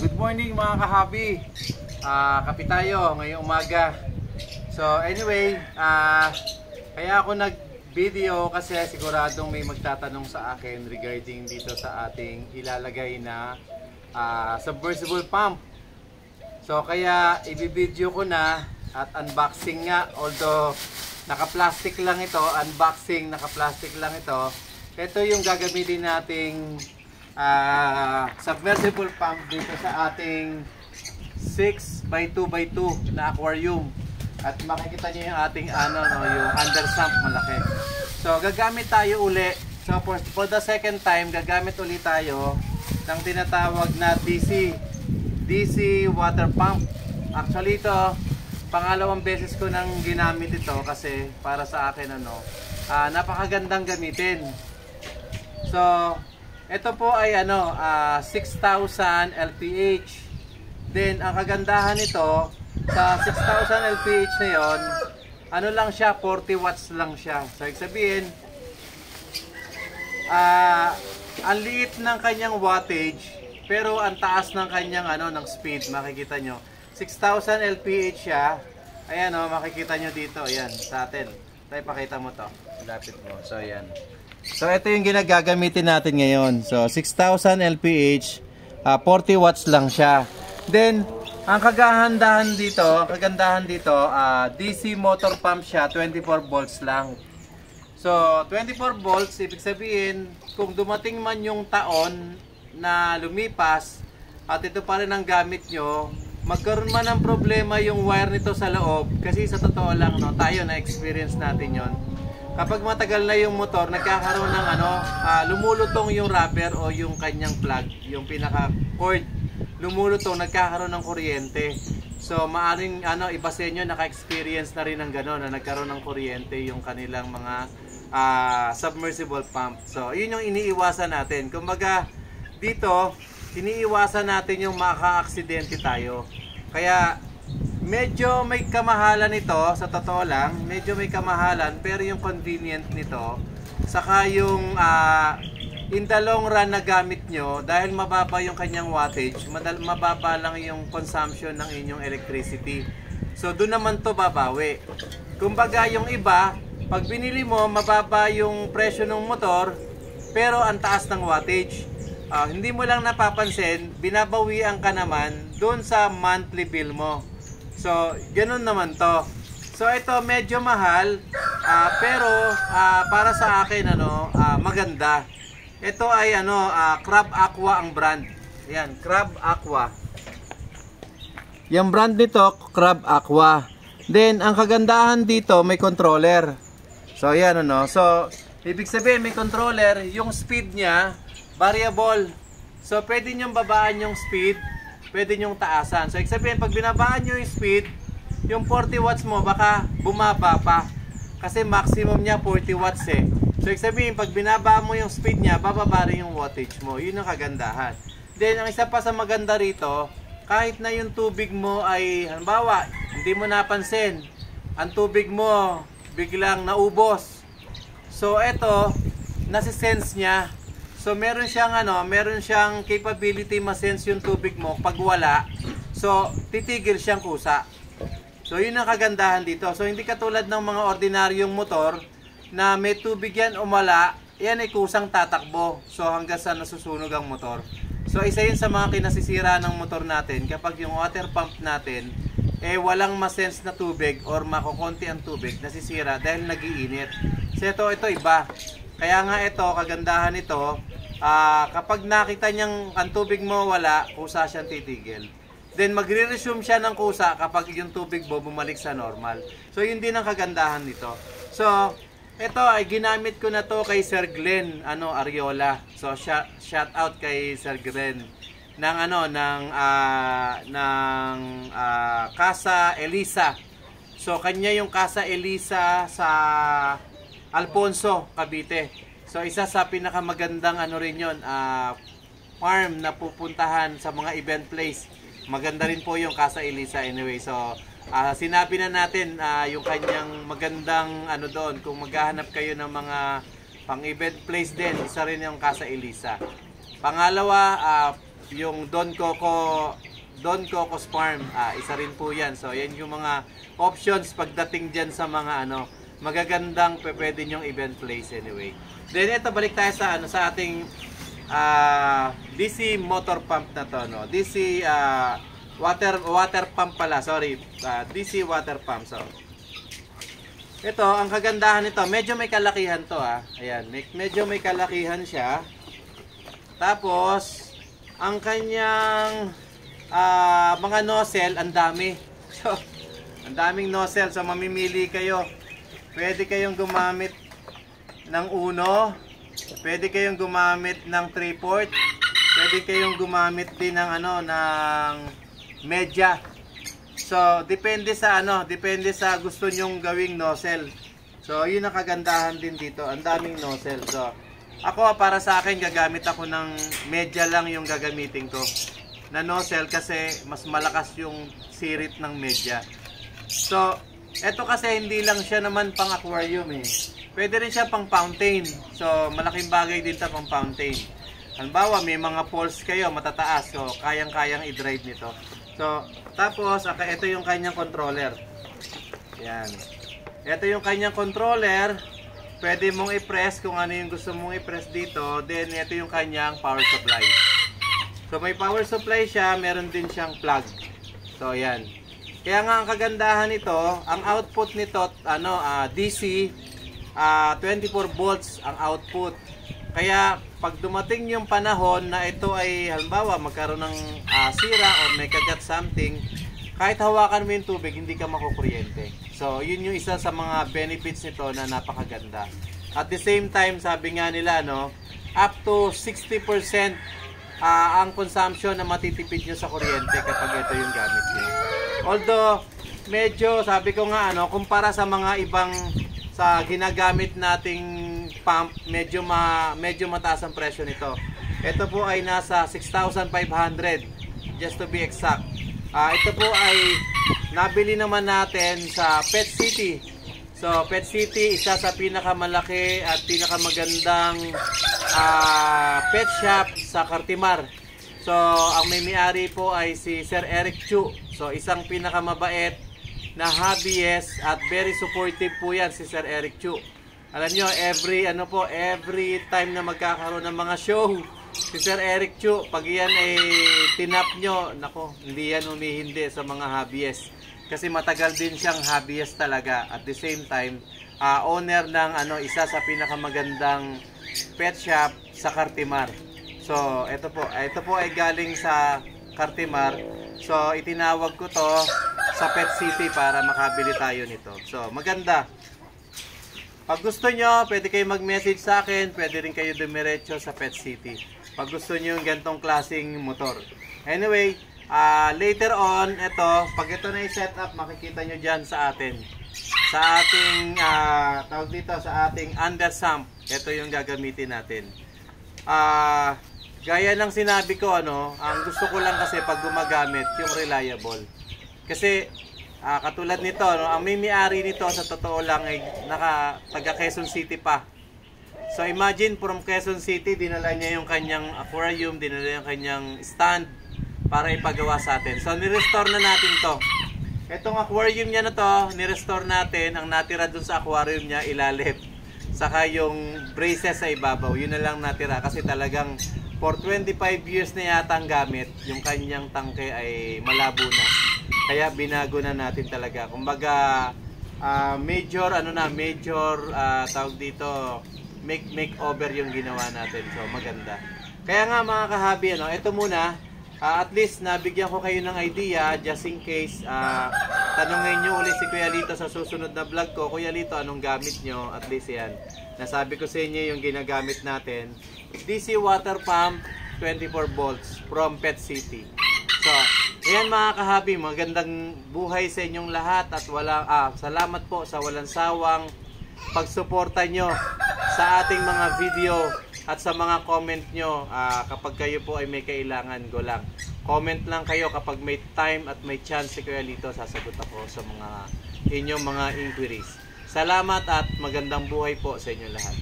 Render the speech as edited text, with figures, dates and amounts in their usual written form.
Good morning mga kahabi. Kape tayo ngayong umaga. So anyway, kaya ako nag-video kasi siguradong may magtatanong sa akin regarding dito sa ating ilalagay na submersible pump. So kaya i-video ko na at unboxing nga, although naka-plastic lang ito, naka-plastic lang ito. Ito yung gagamitin nating submersible pump dito sa ating 6x2x2 na aquarium. At makikita niyo yung ating yung under sump malaki. So gagamit tayo uli. So for the second time, gagamit uli tayo ng tinatawag na DC water pump. Actually ito, pangalawang beses ko nang ginamit ito kasi para sa akin napakagandang gamitin. So ito po ay 6,000 LPH. Then ang kagandahan nito sa 6,000 LPH na yon, lang siya, 40 watts lang siya. So ibig sabihin, ang liit ng kanyang wattage, pero ang taas ng kanyang ng speed. Makikita nyo, 6,000 LPH siya. Ayan makikita nyo dito, ayan sa atin. Tayo pakita mo to, lapit mo. So ayan. So ito yung ginagagamitin natin ngayon. So 6,000 LPH, 40 watts lang siya. Then ang kagandahan dito, DC motor pump siya, 24 volts lang. So 24 volts, ibig sabihin kung dumating man yung taon na lumipas at ito pa rin ang gamit nyo, magkaroon man ng problema yung wire nito sa loob, kasi sa totoo lang tayo na experience natin yon. Kapag matagal na yung motor, nagkakaroon ng lumulutong yung rubber o yung kanyang plug, yung pinaka cord, lumulutong, nagkakaroon ng kuryente. So maaring iba sa inyo naka-experience na rin ng gano'n, na nagkaroon ng kuryente yung kanilang mga submersible pump. So yun yung iniiwasan natin. Kumbaga dito, iniiwasan natin yung maka-aksidente tayo. Kaya medyo may kamahalan ito, sa totoo lang, medyo may kamahalan, pero yung convenient nito, saka yung in the long run na gamit nyo, dahil mababa yung kanyang wattage, mababa lang yung consumption ng inyong electricity. So doon naman to babawi. Kumbaga yung iba, pag binili mo, mababa yung presyo ng motor, pero ang taas ng wattage. Hindi mo lang napapansin, binabawian ka naman doon sa monthly bill mo. So, ganun naman to. So, ito medyo mahal, pero para sa akin maganda. Ito ay Crab Aqua ang brand. Ayan, Crab Aqua. Yung brand nito, Crab Aqua. Then, ang kagandahan dito, may controller. So, ayan So, ibig sabihin may controller, yung speed niya variable. So, pwede nyong babaan yung speed, pwede nyong taasan. So, ibig sabihin, pag binabaan nyo yung speed, yung 40 watts mo, baka bumaba pa. Kasi maximum niya 40 watts eh. So, ibig sabihin, pag binaba mo yung speed niya, bababa rin yung wattage mo. Yun ang kagandahan. Then, ang isa pa sa maganda rito, kahit na yung tubig mo ay, halimbawa, hindi mo napansin, ang tubig mo biglang naubos. So, eto, nasi-sense niya. So meron siyang capability ma-sense yung tubig mo pag wala. So titigil siyang kusa. So yun ang kagandahan dito. So hindi katulad ng mga ordinaryong motor na may tubig yan o wala, yan ay kusang tatakbo. So hanggang sa nasusunog ang motor. So isa yun sa mga kinasisira ng motor natin kapag yung water pump natin walang ma-sense na tubig or makukunti ang tubig, nasisira dahil nag-iinit. So ito iba. Kaya nga ito, kagandahan nito, kapag nakita niyang ang tubig mo wala, kusa siyang titigil. Then magre-resume siya ng kusa kapag yung tubig mo bumalik sa normal. So yun din ang kagandahan nito. So ito ay ginamit ko na to kay Sir Glenn Ariola. So shout out kay Sir Glenn ng Casa Elisa. So kanya yung Casa Elisa sa Alfonso, Cavite. So isa sa pinakamagandang rin yun, farm na pupuntahan sa mga event place. Maganda rin po yung Casa Elisa anyway. So sinabi na natin yung kanyang magandang doon. Kung maghahanap kayo ng mga pang event place din, isa rin yung Casa Elisa. Pangalawa, yung Don Coco's Farm, isa rin po yan. So yan yung mga options pagdating dyan sa mga magagandang pwede nyong event place anyway. Then ito, balik tayo sa sa ating DC motor pump na to, no. DC water pump pala, sorry. DC water pump. So ito, ang kagandahan nito, medyo may kalakihan to, Ayan, medyo may kalakihan siya. Tapos ang kanyang mga nozzle, ang dami. So, ang daming nozzle. So, mamimili kayo. Pwede kayong gumamit ng uno. Pwede kayong gumamit ng 3/4. Pwede kayong gumamit din ng ng media. So, depende sa depende sa gusto nyong gawing nozzle. So, yun ang kagandahan din dito. Ang daming nozzle. So, ako para sa akin gagamit ako ng media lang yung gagamitin ko na nozzle kasi mas malakas yung sirit ng media. So, eto kasi hindi lang siya naman pang aquarium Pwede rin siya pang fountain. So, malaking bagay din ito pang fountain. Halimbawa, may mga poles kayo matataas. So, kayang-kayang i-drive nito. So, tapos, ito yung kanyang controller. Yan. Ito yung kanyang controller. Pwede mong i-press kung ano yung gusto mong i-press dito. Then, ito yung kanyang power supply. So, may power supply siya, meron din siyang plug. So, yan. Kaya nga ang kagandahan nito, ang output nito, DC, 24 volts ang output. Kaya, pag dumating yung panahon na ito ay, halimbawa, magkaroon ng sira or may kagat something, kahit hawakan mo yung tubig, hindi ka makukuryente. So, yun yung isa sa mga benefits nito na napakaganda. At the same time, sabi nga nila, up to 60% ang consumption na matitipid nyo sa kuryente kapag ito yung gamit nyo. Although, medyo, sabi ko nga, kumpara sa mga ibang sa ginagamit nating pump, medyo mataas ang presyo nito. Ito po ay nasa 6,500, just to be exact. Ito po ay nabili naman natin sa Pet City. So, Pet City, isa sa pinakamalaki at pinakamagandang pet shop sa Cartimar. So, ang may-ari po ay si Sir Eric Chu. So, isang pinakamabait na hobbyist at very supportive po yan si Sir Eric Chu. Alam nyo, every time na magkakaroon ng mga show, si Sir Eric Chu, pag yan ay tinap nyo, nako, hindi yan humihindi sa mga hobbyist. Kasi matagal din siyang hobbyist talaga. At the same time, owner ng isa sa pinakamagandang pet shop sa Cartimar. So, ito po ay galing sa Cartimar. So, itinawag ko to sa Pet City para makabili tayo nito. So, maganda. Pag gusto nyo, pwede kayo mag-message sa akin. Pwede rin kayo dumiretso sa Pet City. Pag gusto nyo yung gantong klaseng motor. Anyway, later on, pag ito na i-set up, makikita nyo dyan sa atin. Sa ating, tawag dito, sa ating under sump. Ito yung gagamitin natin. Gaya ng sinabi ko, ang gusto ko lang kasi pag gumagamit, yung reliable. Kasi, katulad nito, ang may-ari nito sa totoo lang ay taga Quezon City pa. So, imagine from Quezon City, dinala niya yung kanyang aquarium, dinala yung kanyang stand para ipagawa sa atin. So, nirestore na natin to. Itong aquarium niya na to, nirestore natin. Ang natira dun sa aquarium niya, ilalim. Saka yung braces sa ibabaw, yun na lang natira. Kasi talagang for 25 years na yata ang gamit, yung kanyang tangke ay malabo na. Kaya binago na natin talaga. Kumbaga, major tawag dito, makeover yung ginawa natin. So, maganda. Kaya nga mga kahabi, ito muna, at least nabigyan ko kayo ng idea just in case tanungin nyo ulit si Kuya Lito sa susunod na vlog ko. Kuya Lito, anong gamit nyo? At least yan. Nasabi ko sa inyo yung ginagamit natin. DC water pump 24 volts from Pet City. So, ayan mga kahabi, magandang buhay sa inyong lahat at salamat po sa walang sawang pagsuporta nyo sa ating mga video at sa mga comment nyo. Kapag kayo po ay may kailangan, go lang. Comment lang kayo kapag may time at may chance si Kuya Lito, sasagot ako sa mga inyong mga inquiries. Salamat at magandang buhay po sa inyong lahat.